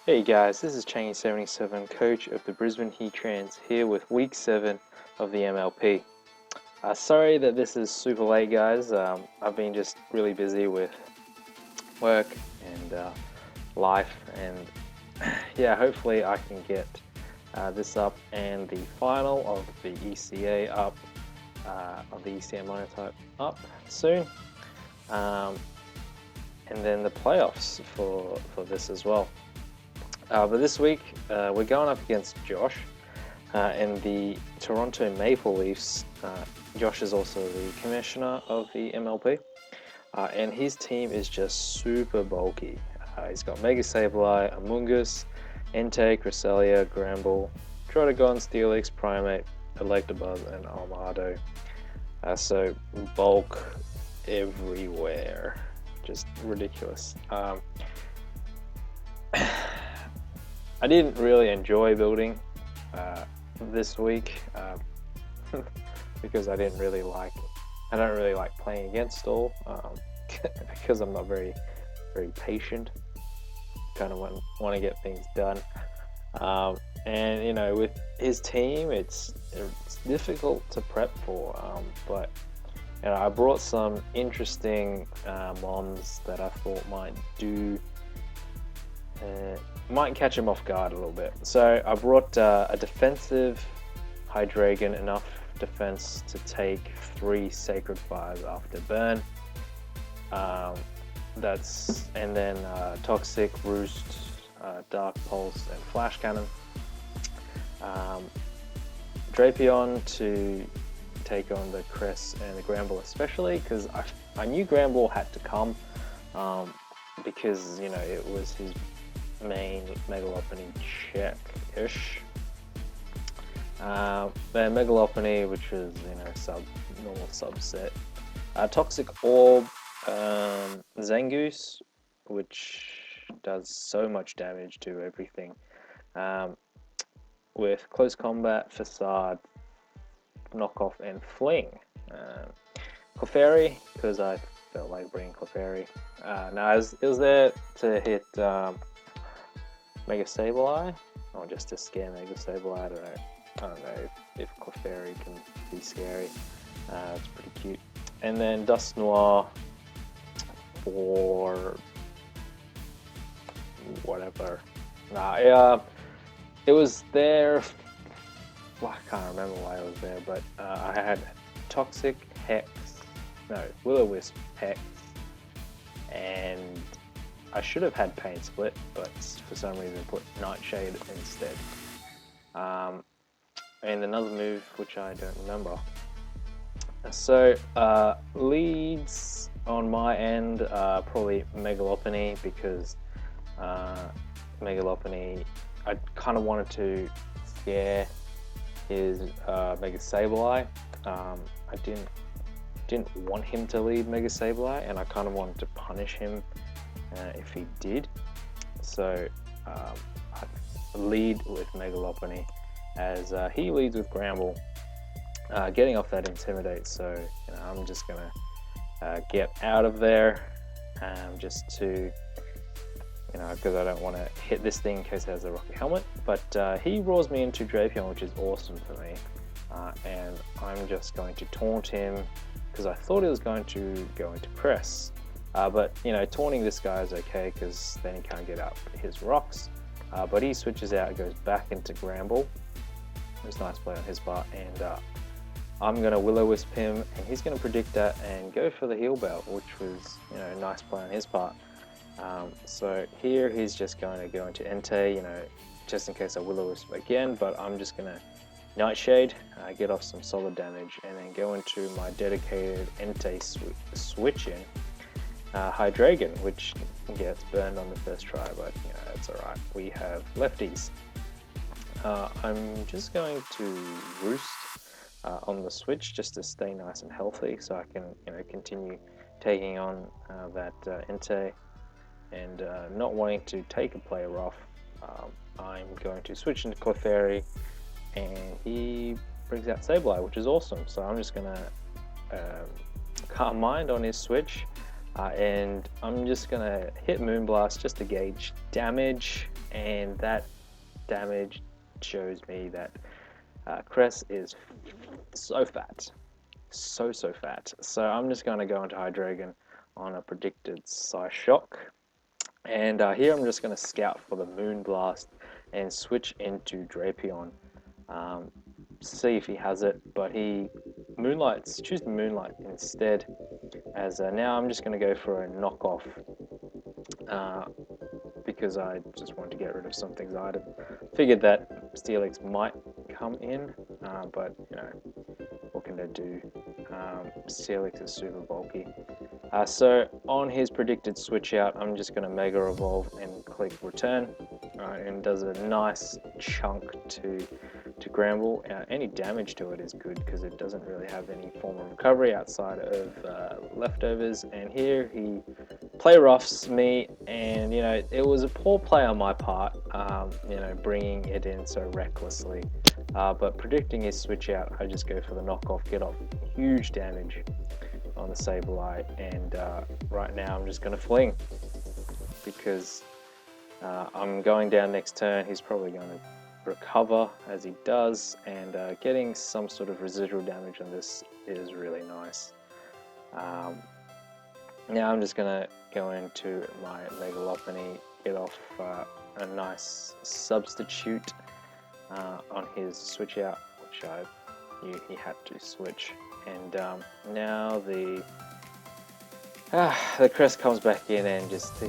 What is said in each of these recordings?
Hey guys, this is Changy77, coach of the Brisbane Heat-Trans, here with week 7 of the MLP. Sorry that this is super late, guys. I've been just really busy with work and life, and yeah, hopefully I can get this up and the final of the ECA up, of the ECA monotype up soon, and then the playoffs for this as well. But this week, we're going up against Josh and the Toronto Maple Leafs. Josh is also the commissioner of the MLP, and his team is just super bulky. He's got Mega Sableye, Amoonguss, Entei, Cresselia, Gramble, Trotagon, Steelix, Primate, Electabuzz, and Armado. So bulk everywhere, just ridiculous. I didn't really enjoy building this week because I don't really like playing against all because I'm not very patient. Kind of want to get things done, and you know, with his team, it's difficult to prep for. But you know, I brought some interesting mons that I thought might catch him off guard a little bit. So I brought a defensive Hydreigon, enough defense to take 3 Sacred Fires after burn. And then Toxic, Roost, Dark Pulse, and Flash Cannon. Drapion to take on the Cress and the Gramble, especially because I knew Gramble had to come because, you know, it was his main Megalopony check-ish. Then Megalopony, which was, you know, normal subset. Toxic Orb, Zangoose, which does so much damage to everything. With Close Combat, Facade, Knockoff, and Fling. Clefairy, because I felt like bringing Clefairy. Now it was there to hit Mega Sableye, or just to scare Mega Sableye. I don't know if Clefairy can be scary. It's pretty cute. And then Dust Noir for whatever. It was there. Well, I can't remember why it was there, but I had Toxic, Will-O-Wisp, Hex, and I should have had Pain Split, but for some reason put Nightshade instead. And another move which I don't remember. So leads on my end, probably Megalopony, because Megalopony, I kind of wanted to scare his Mega Sableye. I didn't want him to lead Mega Sableye, and I kind of wanted to punish him if he did. So I lead with Megalopony as he leads with Gramble, getting off that Intimidate. So you know, I'm just gonna get out of there, just to, you know, because I don't want to hit this thing in case it has a Rocket Helmet. But he roars me into Drapion, which is awesome for me, and I'm just going to taunt him because I thought he was going to go into Press. But you know, taunting this guy is okay because then he can't get out his rocks. But he switches out, goes back into Gramble. It was a nice play on his part, and I'm going to Will-O-Wisp him, and he's going to predict that and go for the Heal Belt, which was, you know, a nice play on his part. So here he's just going to go into Entei, you know, just in case I Will-O-Wisp again, but I'm just going to Nightshade, get off some solid damage, and then go into my dedicated Entei switch in. Hydreigon, which gets burned on the first try, but you know, that's alright. We have lefties. I'm just going to Roost on the switch just to stay nice and healthy, so I can, you know, continue taking on that Entei, and not wanting to take a player off. I'm going to switch into Clefairy, and he brings out Sableye, which is awesome. So I'm just gonna Calm Mind on his switch. And I'm just gonna hit Moonblast just to gauge damage, and that damage shows me that Cress is so fat, so fat. So I'm just going to go into Hydreigon on a predicted Psyshock, and here I'm just going to scout for the Moonblast and switch into Drapion. See if he has it, but he choose Moonlight instead, as now I'm just going to go for a knockoff, because I just want to get rid of some things. I figured that Steelix might come in, but you know, what can they do? Steelix is super bulky. So on his predicted switch out, I'm just going to Mega Evolve and click Return, and does a nice chunk to Gramble. Any damage to it is good because it doesn't really have any form of recovery outside of leftovers. And here he play roughs me, and you know, it was a poor play on my part, you know, bringing it in so recklessly. But predicting his switch out, I just go for the knockoff, get off huge damage on the Sableye, and right now I'm just going to fling, because I'm going down next turn. He's probably going to recover as he does, and getting some sort of residual damage on this is really nice. Now I'm just going to go into my Mega Lopunny, get off a nice substitute on his switch out, which I knew he had to switch. And now the Crest comes back in and just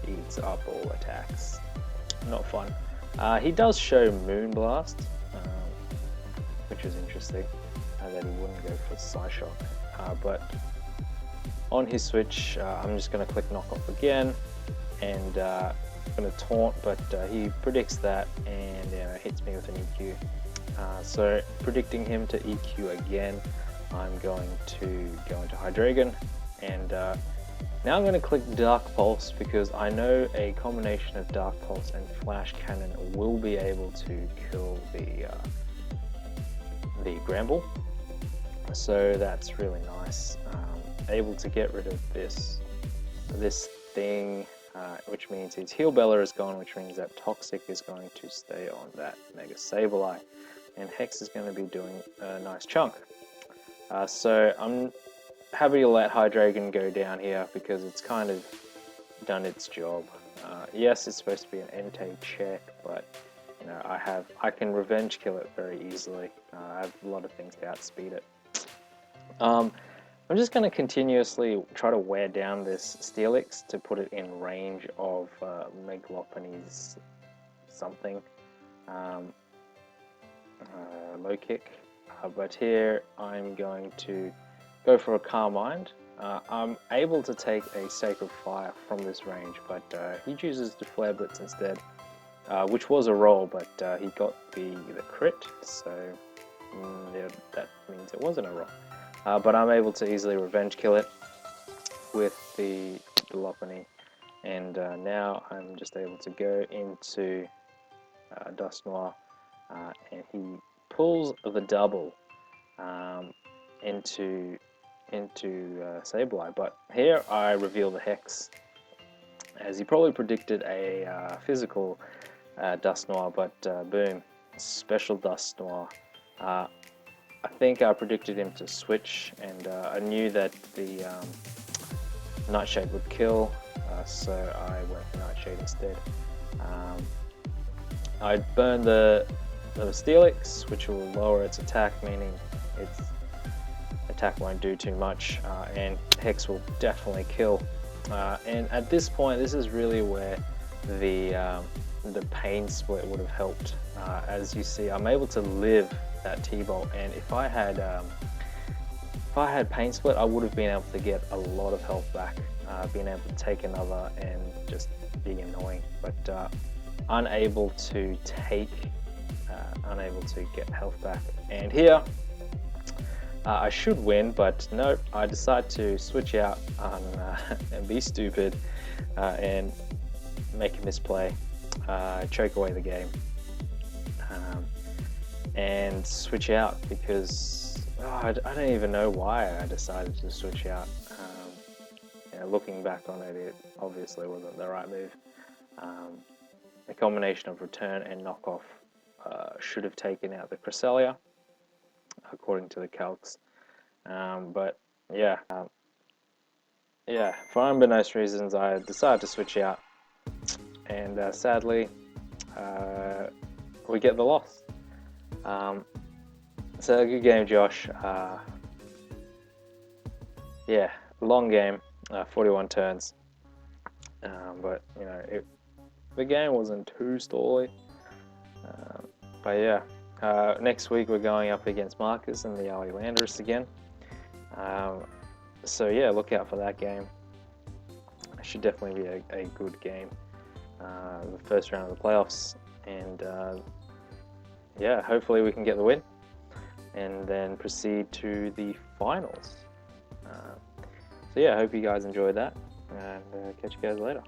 eats up all attacks. Not fun. He does show Moonblast, which is interesting, that he wouldn't go for Psyshock. But on his switch, I'm just going to click Knockoff again, and going to Taunt, but he predicts that and hits me with an EQ. So predicting him to EQ again, I'm going to go into Hydreigon, and now I'm going to click Dark Pulse, because I know a combination of Dark Pulse and Flash Cannon will be able to kill the Gramble. So that's really nice. Able to get rid of this thing, which means his Heal Bella is gone, which means that Toxic is going to stay on that Mega Sableye, and Hex is going to be doing a nice chunk. So I'm happy to let Hydreigon go down here, because it's kind of done its job. Yes, it's supposed to be an Entei check, but you know, I can revenge kill it very easily. I have a lot of things to outspeed it. I'm just going to continuously try to wear down this Steelix to put it in range of Megalopunny's something. Low kick. But here I'm going to go for a Calm Mind. I'm able to take a Sacred Fire from this range, but he chooses to Flare Blitz instead, which was a roll, but he got the crit, so yeah, that means it wasn't a roll. But I'm able to easily revenge kill it with the Lopunny, and now I'm just able to go into Dusknoir, and he pulls the double into Sableye. But here I reveal the Hex, as he probably predicted a physical Dusknoir, but boom, special Dusknoir. I think I predicted him to switch, and I knew that the Nightshade would kill, so I went for Nightshade instead. I burned the Steelix, which will lower its attack, meaning its attack won't do too much, and Hex will definitely kill. And at this point, this is really where the Pain Split would have helped. As you see, I'm able to live that T-Bolt, and if I had Pain Split, I would have been able to get a lot of health back, being able to take another and just being annoying, but unable to get health back. And here I should win, but nope, I decide to switch out and be stupid and make a misplay, choke away the game, and switch out, because I don't even know why I decided to switch out. Looking back on it, it obviously wasn't the right move. a combination of return and knockoff should have taken out the Cresselia, according to the calcs. But yeah, for unbeknownst reasons, I decided to switch out, and sadly, we get the loss. So good game, Josh. Yeah, long game, 41 turns, but you know the game wasn't too stally. But yeah, next week we're going up against Marcus and the Ali Landers again. So yeah, look out for that game. It should definitely be a good game. The first round of the playoffs, and yeah, hopefully we can get the win and then proceed to the finals. So yeah, I hope you guys enjoyed that, and catch you guys later.